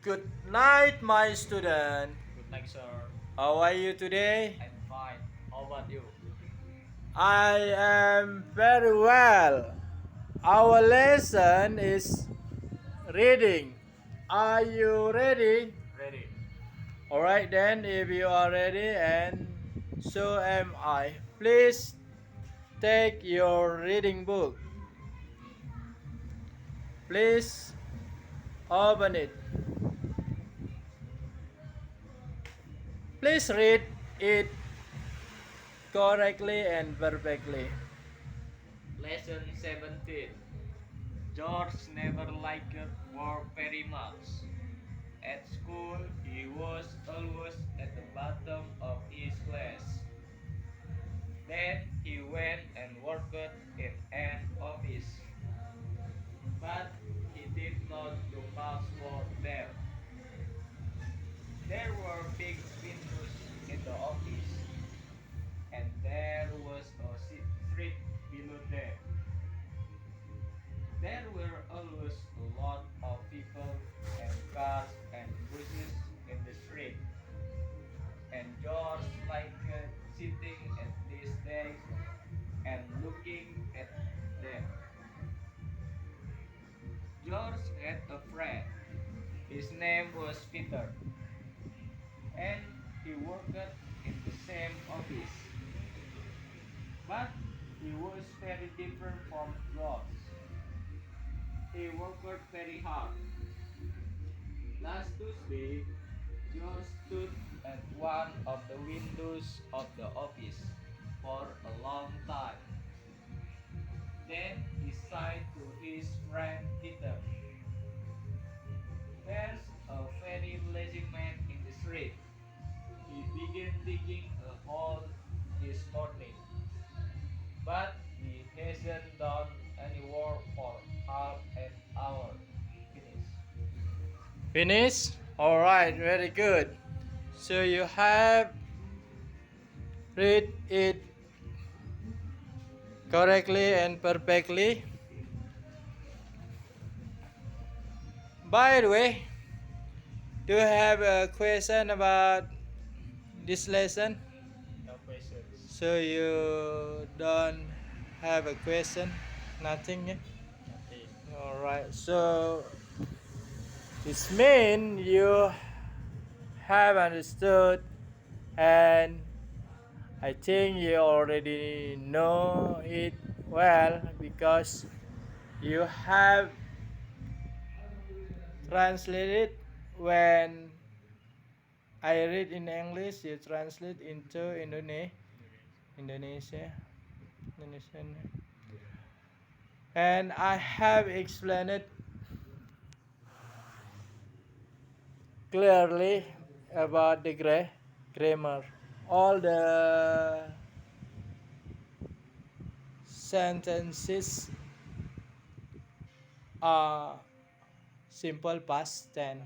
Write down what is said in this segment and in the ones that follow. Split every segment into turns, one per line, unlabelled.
Good night, my student.
Good night, sir.
How are you today?
I'm fine. How about you?
I am very well. Our lesson is reading. Are you ready?
Ready.
Alright then, if you are ready, and so am I. Please take your reading book. Please open it. Please read it correctly and perfectly.
Lesson 17. George never liked work very much. At school, he was always at the bottom of his class. Then he went and worked in an office. But he did not do much work there. There were big windows in the office, and there was a street below them. There were always a lot of people and cars and buses in the street, and George liked sitting at this desk and looking at them. George had a friend. His name was Peter, and he worked in the same office. But he was very different from George. He worked very hard. Last Tuesday, George stood at one of the windows of the office for a long time. Then he said to his friend Peter, "There's a very lazy man in the street. He began digging a hole this morning, but he hasn't done any work for half an hour." Finish.
Finish? Alright, very good. So you have read it correctly and perfectly. By the way, do you have a question about this lesson?
No questions.
So you don't have a question? Nothing? Yeah?
Nothing.
Alright, so this means you have understood, and I think you already know it well because you have translated. When I read in English, you translate into Indonesia, Indonesian, and I have explained it clearly about the grammar. All the sentences are simple past tense.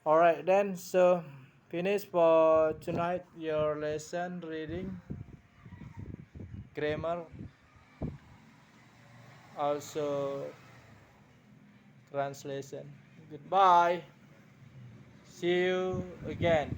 Alright then, so finish for tonight your lesson reading, grammar, also translation. Goodbye. See you again.